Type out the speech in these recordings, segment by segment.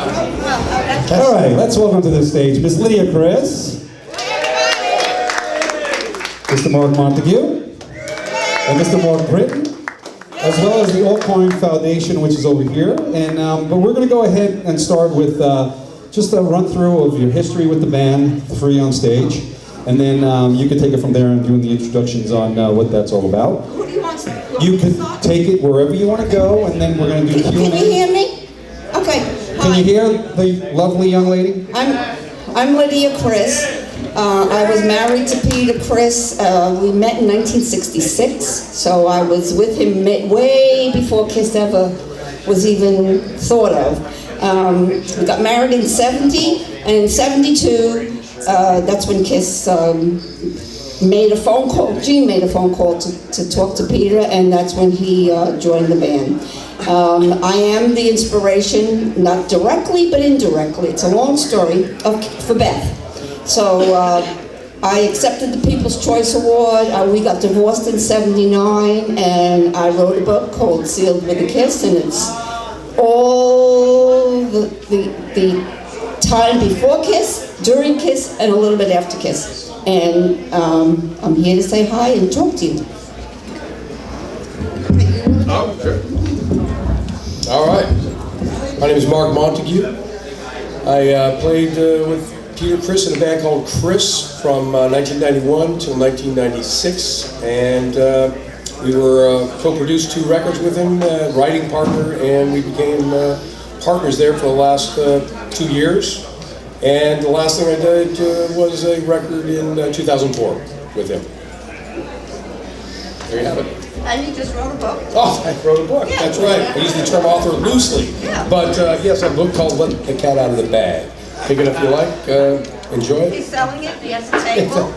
All right, let's welcome to the stage Miss Lydia Criss, Mr. Mark Montague, and Mr. Mark Britton, as well as the Alcoin Foundation, which is over here. And but we're going to go ahead and start with just a run through of your history with the band, the three on stage, and then you can take it from there and doing the introductions on what that's all about. Who do you want to? You can take it wherever you want to go, and then we're going to do Q&A. Can you hear me? Okay. Can you hear the lovely young lady? I'm Lydia Criss. I was married to Peter Criss. We met in 1966, so I was with him way before KISS ever was even thought of. We got married in 70, and in 72, that's when KISS made a phone call. Gene made a phone call to talk to Peter, and that's when he joined the band. I am the inspiration, not directly, but indirectly. It's a long story for Beth. So I accepted the People's Choice Award. We got divorced in 79, and I wrote a book called Sealed with a Kiss, and it's all the time before KISS, during KISS, and a little bit after KISS. And I'm here to say hi and talk to you. Oh, sure. All right. My name is Mark Montague. I played with Peter Criss in a band called Criss from 1991 till 1996, and we were co-produced 2 records with him, writing partner, and we became partners there for the last 2 years. And the last thing I did was a record in 2004 with him. There you have it. And you just wrote a book. Oh, I wrote a book. Yeah, that's right. I use the term author loosely. Yeah. But yes, a book called Let the Cat Out of the Bag. Pick it up if you like. Enjoy it. He's selling it. He has a table.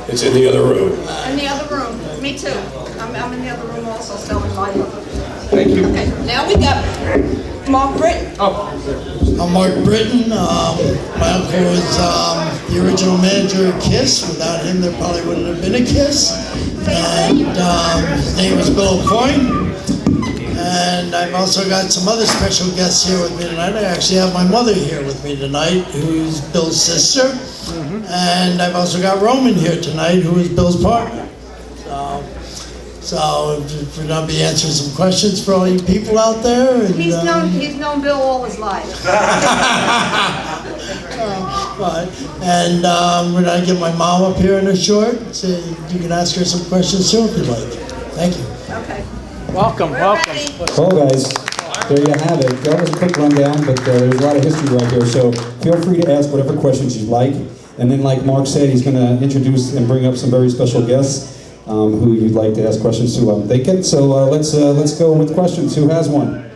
It's in the other room. In the other room. Me too. I'm in the other room also selling my book. Thank you. Okay, now we got Mark Britton. Oh. I'm Mark Britton. My uncle was the original manager of KISS. Without him, there probably wouldn't have been a KISS. And his name was Bill Coyne. And I've also got some other special guests here with me tonight. I actually have my mother here with me tonight, who's Bill's sister. And I've also got Roman here tonight, who is Bill's partner. So we're going to be answering some questions for all you people out there. And, he's known Bill all his life. And we're going to get my mom up here in a short, so you can ask her some questions too if you'd like. Thank you. Okay. Welcome, welcome. Well, guys, there you have it. That was a quick rundown, but there's a lot of history right here, so feel free to ask whatever questions you'd like. And then, like Mark said, he's going to introduce and bring up some very special guests who you'd like to ask questions to, I'm thinking. So let's go with questions. Who has one?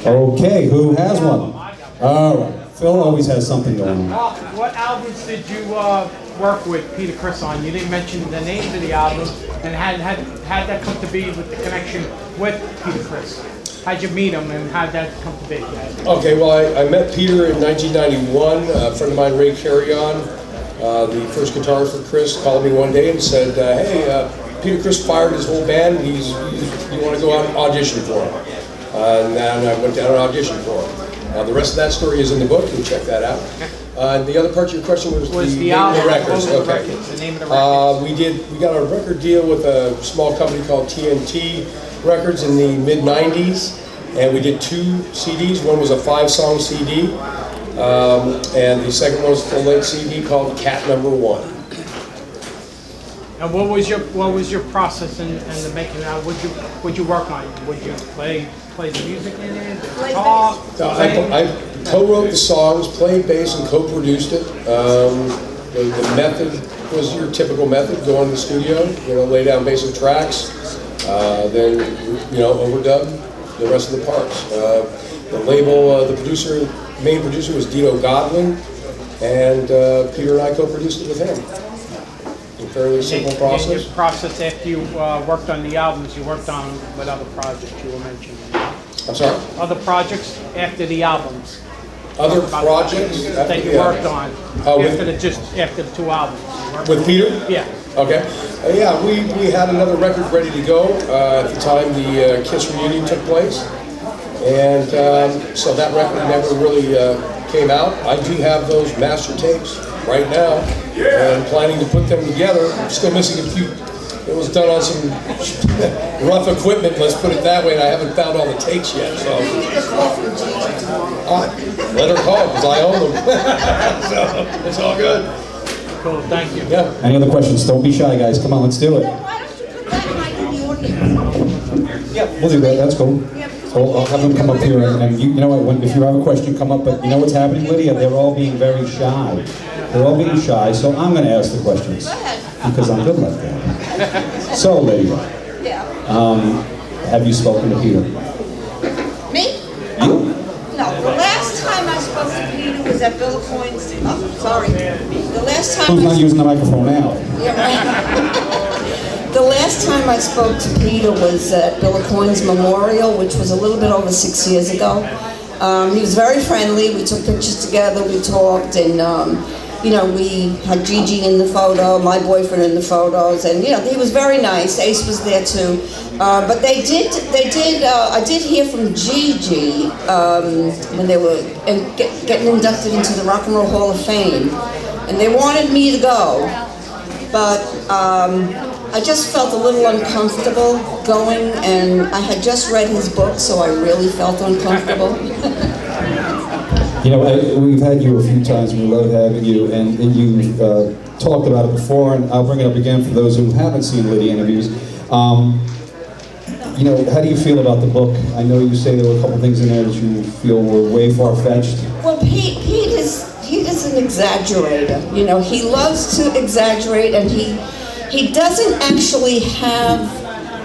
Okay, who has one? All right. Phil always has something going on. What albums did you work with Peter Criss on? You didn't mention the names of the albums, and how that come to be with the connection with Peter Criss? How'd you meet him, and how'd that come to be? Okay, well, I met Peter in 1991. A friend of mine, Ray Carrion, the first guitarist for Criss, called me one day and said, hey, Peter Criss fired his whole band. You want to go out and audition for him? And then I went down and auditioned for him. The rest of that story is in the book. You can check that out. The other part of your question was the name of the records. Okay. The name of the records. We got a record deal with a small company called TNT Records in the mid-90s, and we did 2 CDs. One was a 5-song CD, and the second one was a full-length CD called Cat Number 1. And what was your process in the making of that? Would you work on it? Would you play the music in it? Talk? I co-wrote the songs, played bass, and co-produced it. The method was your typical method: go in the studio, lay down basic tracks, then overdub the rest of the parts. The label, the main producer was Dino Godwin, and Peter and I co-produced it with him. A fairly simple process. In your process after you worked on the albums, you worked on what other projects you were mentioning? I'm sorry? Other projects after the albums? Other projects? That you worked on after the 2 albums? With Peter? Yeah. Okay. Yeah, we had another record ready to go at the time the KISS reunion took place. And so that record never really came out. I do have those master tapes right now, and planning to put them together. I'm still missing a few. It was done on some rough equipment, let's put it that way, and I haven't found all the tapes yet, so. Let her call, because I own them. So, it's all good. Cool, thank you. Yeah. Any other questions? Don't be shy, guys. Come on, let's do it. Why don't you put that mic in the audience? Yeah, we'll do that. That's cool. So I'll have them come up here, and you know what? If you have a question, come up. But you know what's happening, Lydia? They're all being very shy. They're all being shy. So I'm going to ask the questions Go ahead. because I'm good like that. So, Lydia, Yeah. have you spoken to Peter? Me? You? No, the last time I spoke to Peter was at Bill Coyne's. Oh, sorry. The last time Who's not using the microphone now? Yeah, right. The last time I spoke to Peter was at Bill Coyne's memorial, which was a little bit over 6 years ago. He was very friendly. We took pictures together. We talked, and you know, we had Gigi in the photo, my boyfriend in the photos, and you know, he was very nice. Ace was there too. But I did hear from Gigi when they were getting inducted into the Rock and Roll Hall of Fame, and they wanted me to go, but I just felt a little uncomfortable going, and I had just read his book, so I really felt uncomfortable. You know, we've had you a few times. We love having you, and you've talked about it before, and I'll bring it up again for those who haven't seen Lydia interviews. You know, how do you feel about the book? I know you say there were a couple things in there that you feel were way far-fetched. Well, Pete is an exaggerator. You know, he loves to exaggerate, and he doesn't actually have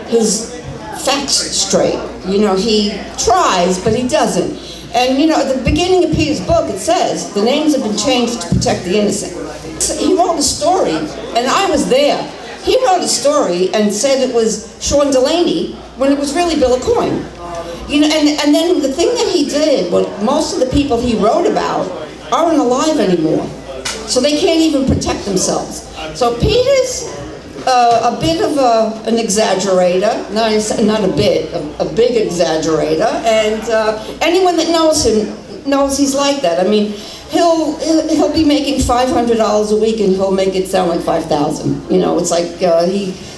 his facts straight. You know, he tries, but he doesn't. And you know, at the beginning of Peter's book, it says the names have been changed to protect the innocent. So he wrote a story, and I was there. He wrote a story and said it was Sean Delaney when it was really Bill Coyne. You know, and then the thing that he did, what most of the people he wrote about aren't alive anymore, so they can't even protect themselves. So Peter's a bit of an exaggerator, not a bit, a big exaggerator, and anyone that knows him knows he's like that. I mean, he'll be making $500 a week and he'll make it sound like 5,000. You know, it's like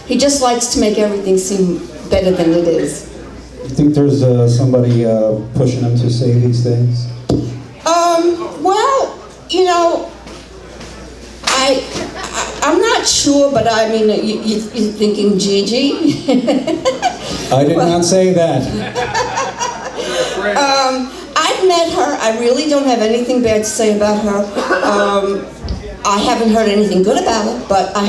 he just likes to make everything seem better than it is. You think there's somebody pushing him to say these things? Well, you know, I'm not sure, but I mean, you're thinking Gigi? I did not say that. I've met her. I really don't have anything bad to say about her. I haven't heard anything good about her, but I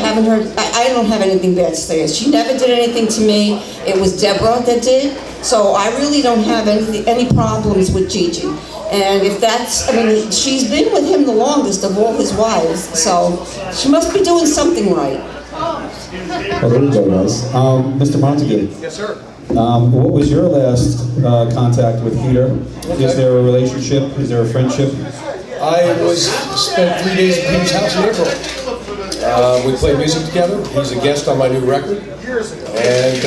don't have anything bad to say. She never did anything to me. It was Deborah that did. So I really don't have any problems with Gigi. And if that's, I mean, she's been with him the longest of all his wives, so she must be doing something right. Well, there we go, guys. Mr. Montague. Yes, sir. What was your last contact with Peter? Okay. Is there a relationship? Is there a friendship? I spent 3 days at Peter's house in April. We played music together. He's a guest on my new record. And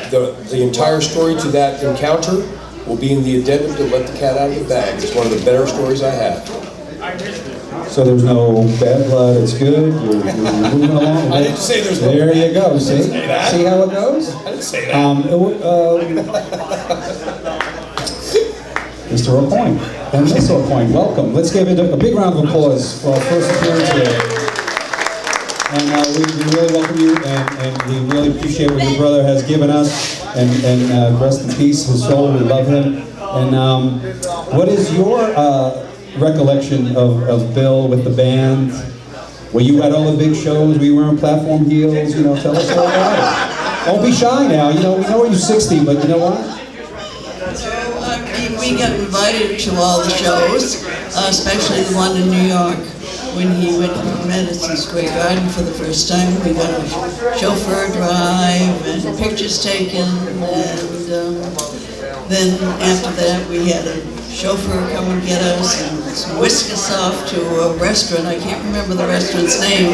the entire story to that encounter will be in the addendum to Let the Cat Out of the Bag. It's one of the better stories I have. So there's no bad blood, it's good, you're moving along. I didn't say there's no There you bad go, see? say that. See how it goes? I didn't say that. Mr. O'Coin and Miss O'Coin, welcome. Let's give it a big round of applause for our first appearance here. And we really welcome you, and we really appreciate what your brother has given us. And rest in peace, his soul, we love him. And what is your recollection of Bill with the band? Were you at all the big shows? Were you wearing platform heels? You know, tell us all about it. Don't be shy now. You know, we know you're 60, but you know what? We got invited to all the shows, especially the one in New York. When he went to Madison Square Garden for the first time, we got a chauffeur drive and pictures taken, and then after that we had a chauffeur come and get us and whisk us off to a restaurant. I can't remember the restaurant's name,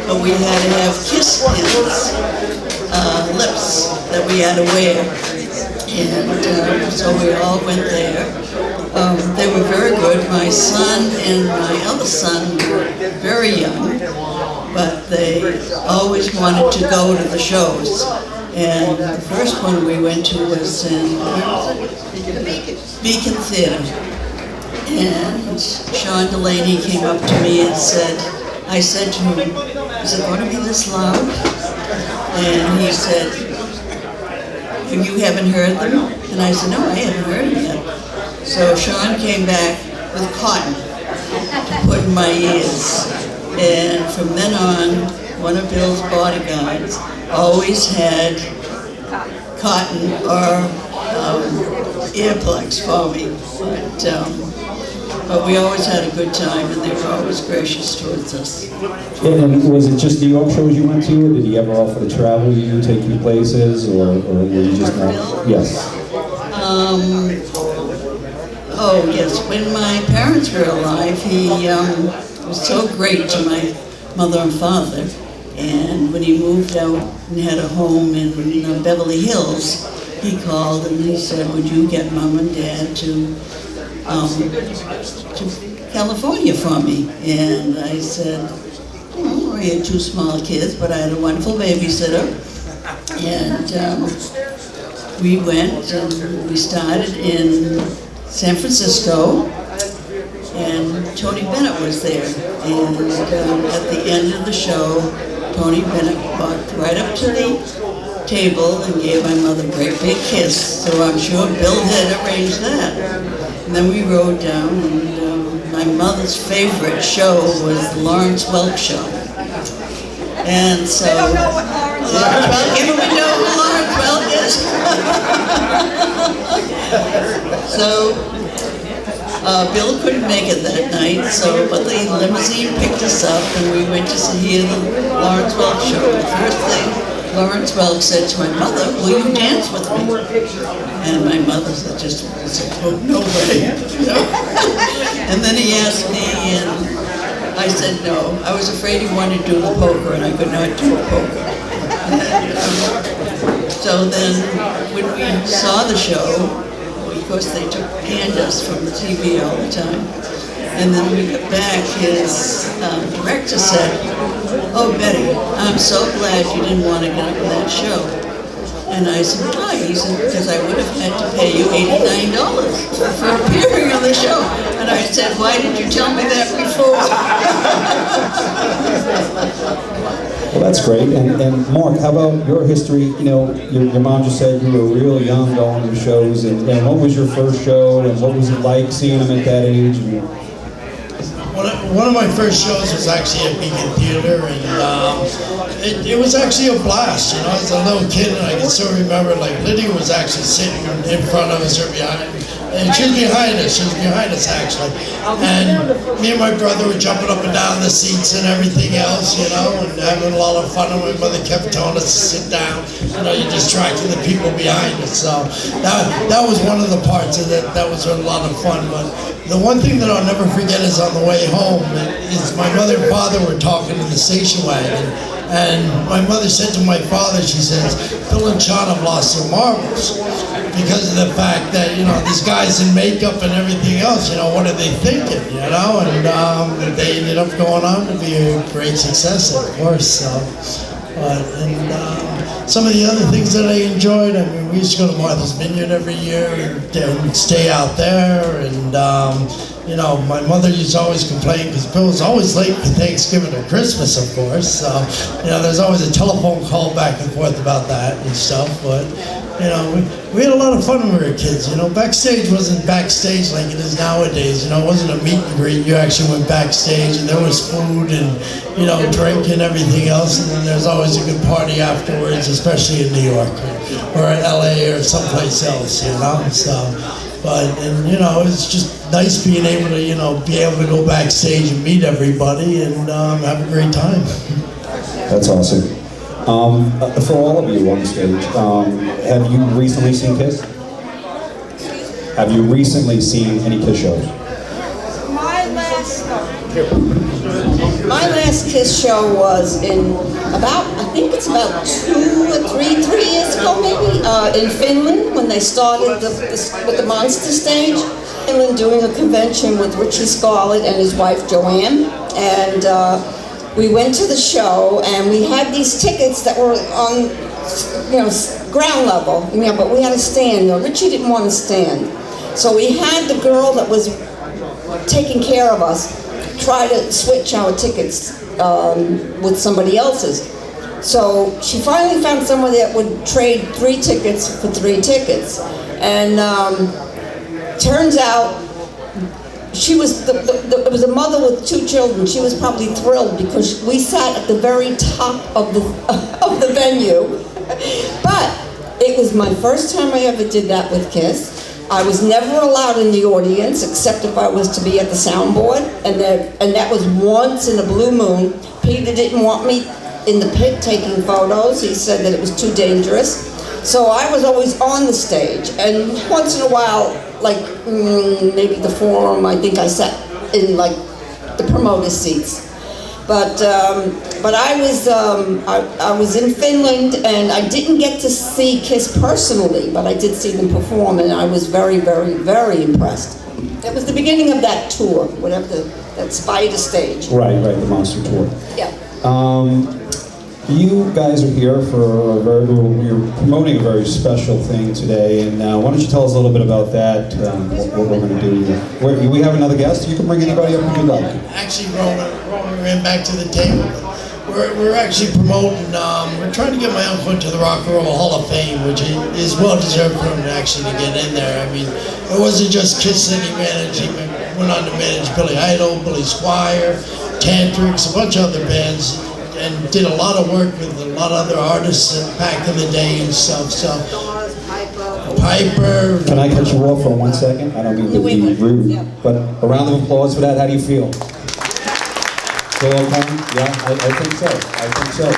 but we had to have kiss pins, lips that we had to wear. And so we all went there. They were very good. My son and my other son were very young, but they always wanted to go to the shows. And the first one we went to was in Beacon Theater. And Sean Delaney came up to me and said, I said to him, is it going to be this loud? And he said, you haven't heard them? And I said, no, I haven't heard them yet. So Sean came back with cotton to put in my ears. And from then on, one of Bill's bodyguards always had cotton or earplugs for me. But we always had a good time, and they were always gracious towards us. And was it just New York shows you went to, or did he ever offer to travel you, take you places, or were you just not? Yes. Oh, yes. When my parents were alive, he was so great to my mother and father. And when he moved out and had a home in Beverly Hills, he called and he said, would you get Mom and Dad to California for me? And I said, oh, I had two small kids, but I had a wonderful babysitter. And we went and we started in San Francisco, and Tony Bennett was there. And at the end of the show, Tony Bennett walked right up to the table and gave my mother a great big kiss. So I'm sure Bill had arranged that. And then we rode down, and my mother's favorite show was the Lawrence Welk show. And so, I don't know what Lawrence Welk, even we know who Lawrence Welk is. So, Bill couldn't make it that night, but the limousine picked us up, and we went to hear the Lawrence Welk show. The first thing Lawrence Welk said to my mother, will you dance with me? And my mother said, oh, no way. And then he asked me, and I said no. I was afraid he wanted to do the polka, and I could not do a polka. So then, when we saw the show, of course they panned us from the TV all the time. And then when we got back, his director said, oh, Betty, I'm so glad you didn't want to get up in that show. And I said, why? He said, because I would have had to pay you $89 for appearing on the show. And I said, why did you tell me that before? Well, that's great. And Mark, how about your history? You know, your mom just said you were real young going to shows, and what was your first show, and what was it like seeing them at that age? One of my first shows was actually at Beacon Theater, and it was actually a blast. You know, as a little kid, and I can still remember, like, Lydia was actually sitting in front of us or behind, and she was behind us. She was behind us, actually. And me and my brother were jumping up and down the seats and everything else, you know, and having a lot of fun. And my mother kept telling us to sit down. You know, you're distracting the people behind us. So that was one of the parts of that. That was a lot of fun. But the one thing that I'll never forget is on the way home, is my mother and father were talking in the station wagon. And my mother said to my father, she says, Bill and Sean have lost their marbles because of the fact that, you know, these guys in makeup and everything else, you know, what are they thinking, you know? And they ended up going on to be a great success, of course. So, some of the other things that I enjoyed, I mean, we used to go to Martha's Vineyard every year and stay out there. And, you know, my mother used to always complain because Bill was always late for Thanksgiving or Christmas, of course. So, you know, there's always a telephone call back and forth about that and stuff. But, you know, we had a lot of fun when we were kids. You know, backstage wasn't backstage like it is nowadays. You know, it wasn't a meet and greet. You actually went backstage and there was food and, you know, drink and everything else. And then there's always a good party afterwards, especially in New York or LA or someplace else, you know. So, and you know, it's just nice being able to, you know, to go backstage and meet everybody and have a great time. That's awesome. For all of you on stage, have you recently seen Kiss? Have you recently seen any Kiss shows? My last Kiss show was in I think it's about 2 or 3 years ago maybe, in Finland, when they started with the Monster Stage. Finland doing a convention with Richie Scarlett and his wife Joanne, and we went to the show, and we had these tickets that were on, ground level, but we had a stand. Richie didn't want to stand, so we had the girl that was taking care of us try to switch our tickets with somebody else's. So she finally found someone that would trade 3 tickets for 3 tickets, and turns out she was it was a mother with 2 children. She was probably thrilled because we sat at the very top of the venue. But it was my first time I ever did that with Kiss. I was never allowed in the audience except if I was to be at the soundboard, and that was once in a blue moon. Peter didn't want me in the pit taking photos. He said that it was too dangerous. So I was always on the stage, and once in a while, like maybe the forum, I think I sat in like the promoter seats. But I was in Finland, and I didn't get to see Kiss personally, but I did see them perform, and I was very, very, very impressed. It was the beginning of that tour, whatever that Spider Stage. Right, the Monster Tour. Yeah. You guys are here for you're promoting a very special thing today, and why don't you tell us a little bit about that, what we're going to do. We have another guest. You can bring anybody up if you'd like. Actually, Roman ran back to the table. We're actually promoting, we're trying to get my uncle into the Rock and Roll Hall of Fame, which is well deserved for him actually to get in there. I mean, it wasn't just Kiss that he managed. He went on to manage Billy Idol, Billy Squire, Tantrix, a bunch of other bands, and did a lot of work with a lot of other artists back in the day and stuff. So Piper. Can I cut you off for 1 second? I don't mean to be rude, but a round of applause for that. How do you feel? Feel okay? Yeah, I think so. I think so.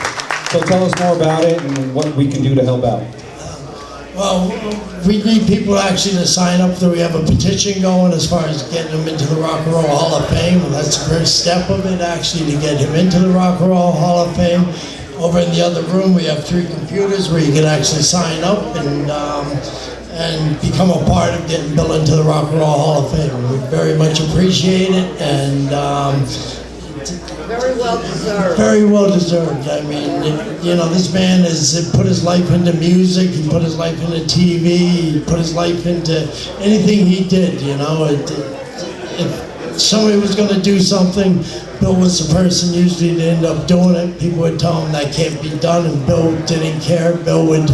So tell us more about it and what we can do to help out. Well, we need people actually to sign up. We have a petition going as far as getting him into the Rock and Roll Hall of Fame. And that's the first step of it, actually, to get him into the Rock and Roll Hall of Fame. Over in the other room, we have 3 computers where you can actually sign up and become a part of getting Bill into the Rock and Roll Hall of Fame. We very much appreciate it, and Very well deserved. very well deserved. I mean, this man has put his life into music, he put his life into TV, he put his life into anything he did, If somebody was going to do something, Bill was the person usually to end up doing it. People would tell him that can't be done, and Bill didn't care. Bill would,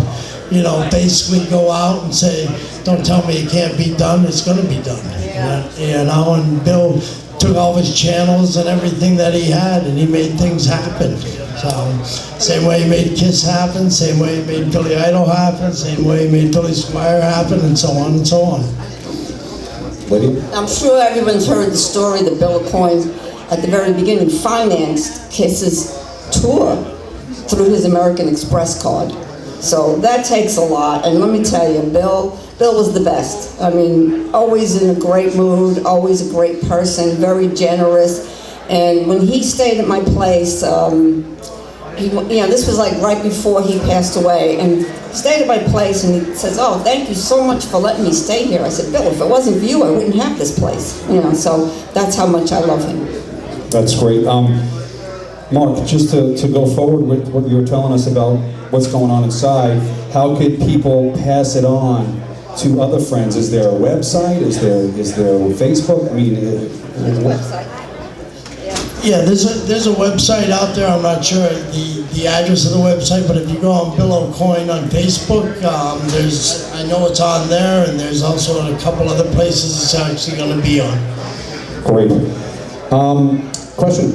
basically go out and say, don't tell me it can't be done, it's going to be done. Yeah. And Bill took all his channels and everything that he had, and he made things happen. So, same way he made Kiss happen, same way he made Billy Idol happen, same way he made Billy Squire happen, and so on and so on. Lydia? I'm sure everyone's heard the story that Bill Coyne, at the very beginning, financed Kiss's tour through his American Express card. So that takes a lot, and let me tell you, Bill was the best. I mean, always in a great mood, always a great person, very generous. And when he stayed at my place, this was like right before he passed away, and he stayed at my place, and he says, "Oh, thank you so much for letting me stay here." I said, "Bill, if it wasn't for you, I wouldn't have this place." So that's how much I love him. That's great. Mark, just to go forward with what you were telling us about what's going on inside, how could people pass it on to other friends? Is there a website? Is there Facebook? I mean, Website. Yeah, there's a website out there. I'm not sure the address of the website, but if you go on Bill O'Coin on Facebook, I know it's on there, and there's also a couple other places it's actually going to be on. Great. Question?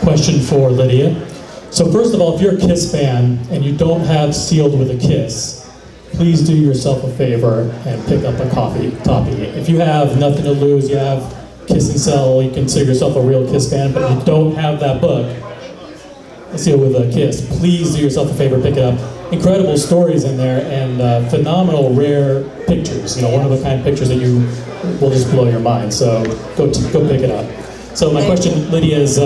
Question for Lydia. So first of all, if you're a Kiss fan and you don't have Sealed with a Kiss, please do yourself a favor and pick up a copy. If you have nothing to lose, you have Kiss and Sell, you consider yourself a real Kiss fan, but you don't have that book, Sealed with a Kiss, please do yourself a favor, pick it up. Incredible stories in there, and phenomenal, rare pictures. One-of-a-kind pictures that you will just blow your mind. So go pick it up. So my question, Lydia, is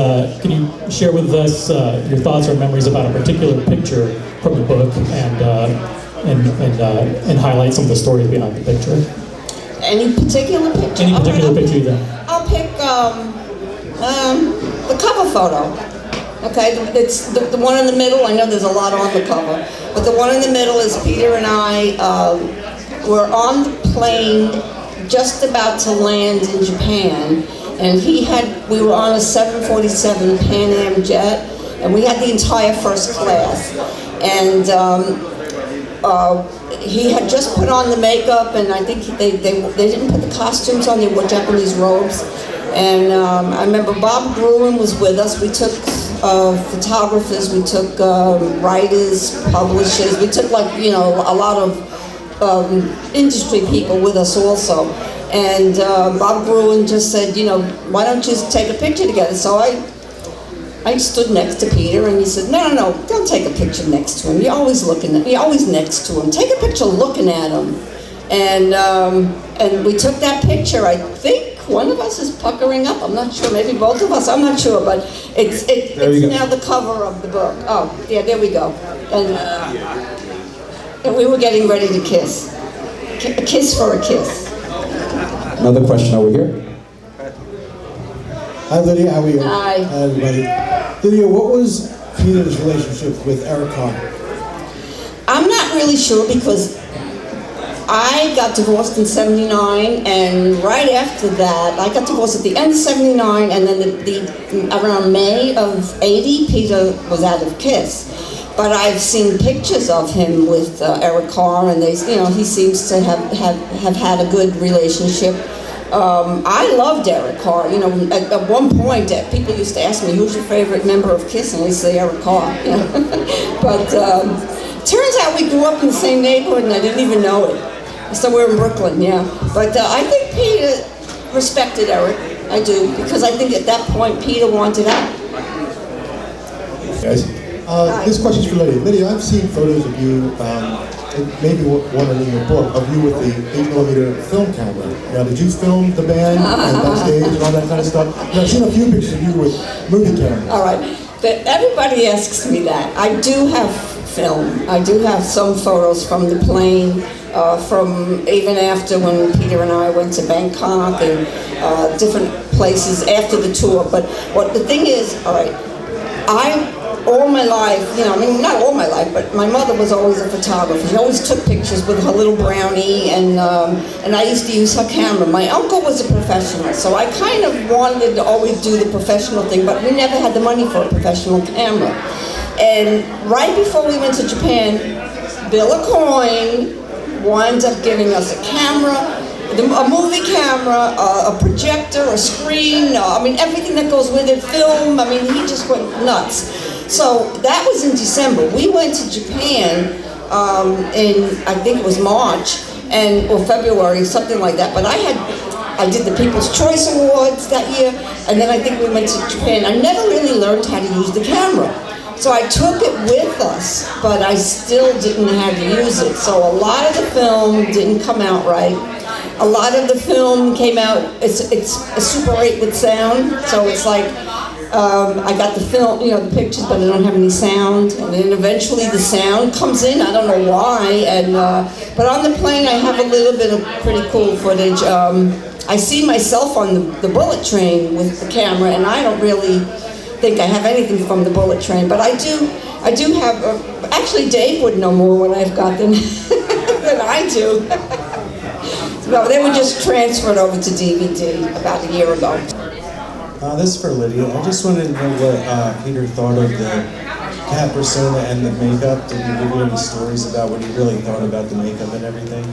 can you share with us your thoughts or memories about a particular picture from the book and highlight some of the stories behind the picture? Any particular picture? Any particular picture you I'll pick the cover photo. Okay, it's the one in the middle. I know there's a lot on the cover, but the one in the middle is Peter and I were on the plane just about to land in Japan, and we were on a 747 Pan Am jet, and we had the entire first class, and he had just put on the makeup, and I think they didn't put the costumes on. They wore Japanese robes, and I remember Bob Gruen was with us. We took photographers, we took writers, publishers, we took a lot of industry people with us also. And Bob Gruen just said, why don't you take a picture together? So I stood next to Peter, and he said, no, don't take a picture next to him. You're always next to him. Take a picture looking at him. And we took that picture. I think one of us is puckering up. I'm not sure. Maybe both of us. I'm not sure. But it's now the cover of the book. Oh, yeah, there we go. And we were getting ready to kiss. A kiss for a kiss. Another question over here. Hi Lydia, how are you? Hi. Hi everybody. Lydia, what was Peter's relationship with Eric Carr? I'm not really sure because I got divorced in '79, and right after that, I got divorced at the end of '79, and then around May of '80, Peter was out of KISS. But I've seen pictures of him with Eric Carr, and he seems to have had a good relationship. I loved Eric Carr. At one point, people used to ask me, "Who's your favorite member of KISS?" And I say Eric Carr. But turns out we grew up in the same neighborhood, and I didn't even know it. So we're in Brooklyn, yeah. But I think Peter respected Eric. I do, because I think at that point Peter wanted out. Guys, this question's for Lydia. Lydia, I've seen photos of you, maybe one in your book, of you with the 8mm film camera. Now, did you film the band and backstage and all that kind of stuff? I've seen a few pictures of you with movie cameras. All right, but everybody asks me that. I do have film. I do have some photos from the plane, from even after when Peter and I went to Bangkok and different places after the tour. But what the thing is, all right, all my life, not all my life, but my mother was always a photographer. She always took pictures with her little brownie, and I used to use her camera. My uncle was a professional, so I kind of wanted to always do the professional thing, but we never had the money for a professional camera. And right before we went to Japan, Bill Aucoin winds up giving us a camera, a movie camera, a projector, a screen, everything that goes with it, film. He just went nuts. So that was in December. We went to Japan in, I think it was March, or February, something like that. But I did the People's Choice Awards that year, and then I think we went to Japan. I never really learned how to use the camera. So I took it with us, but I still didn't know how to use it. So a lot of the film didn't come out right. A lot of the film came out, it's a Super 8 with sound, so it's like, I got the film, the pictures, but I don't have any sound. And then eventually the sound comes in, I don't know why. And but on the plane I have a little bit of pretty cool footage. I see myself on the bullet train with the camera, and I don't really think I have anything from the bullet train, but I do have, actually Dave would know more what I've got than I do. No, they were just transferred over to DVD about a year ago. This is for Lydia. I just wanted to know what Peter thought of the cat persona and the makeup. Did he give you any stories about what he really thought about the makeup and everything?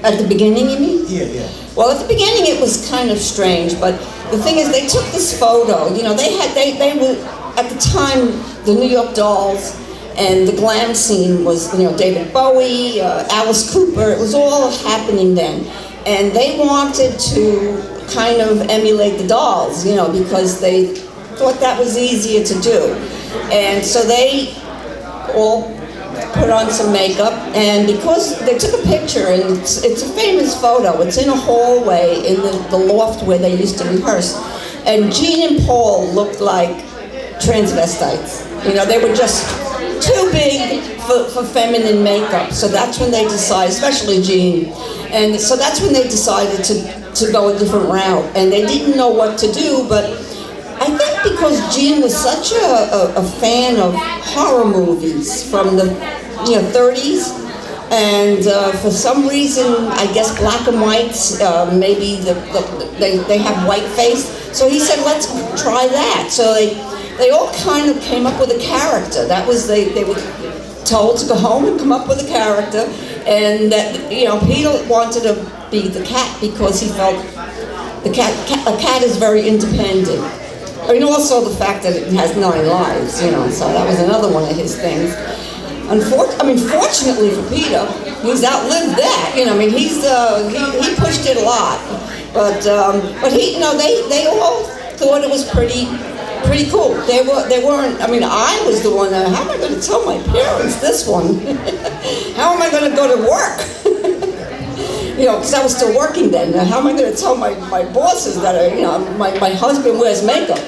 At the beginning, you mean? Yeah. Well, at the beginning it was kind of strange, but the thing is, they took this photo. They were at the time the New York Dolls, and the glam scene was David Bowie, Alice Cooper. It was all happening then, and they wanted to kind of emulate the Dolls, because they thought that was easier to do, and so they all put on some makeup, and because they took a picture, and it's a famous photo. It's in a hallway in the loft where they used to rehearse, And Jean and Paul looked like transvestites. You know, they were just too big for feminine makeup. So that's when they decided, especially Jean. And so that's when they decided to go a different route. And they didn't know what to do, but I think because Jean was such a fan of horror movies from the 30s, and for some reason, I guess black and whites, maybe they have white face. So he said, let's try that. So they all kind of came up with a character. That was, they were told to go home and come up with a character. And that, you know, Peter wanted to be the cat because he felt a cat is very independent. I mean, also the fact that it has 9 lives, you know, so that was another one of his things. Fortunately for Peter, he's outlived that. You know, I mean, he pushed it a lot, but he, you know, they all thought it was pretty cool. They weren't. I mean, I was the one that, how am I going to tell my parents this one? How am I going to go to work? You know, because I was still working then. How am I going to tell my bosses that, you know, my husband wears makeup?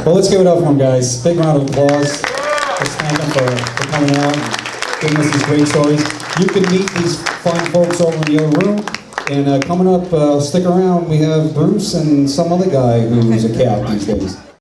Well, let's give it up for him, guys. Big round of applause. Let's thank them for coming out and giving us these great stories. You can meet these fine folks over in the other room. And coming up, stick around, we have Bruce and some other guy who's a cat these days.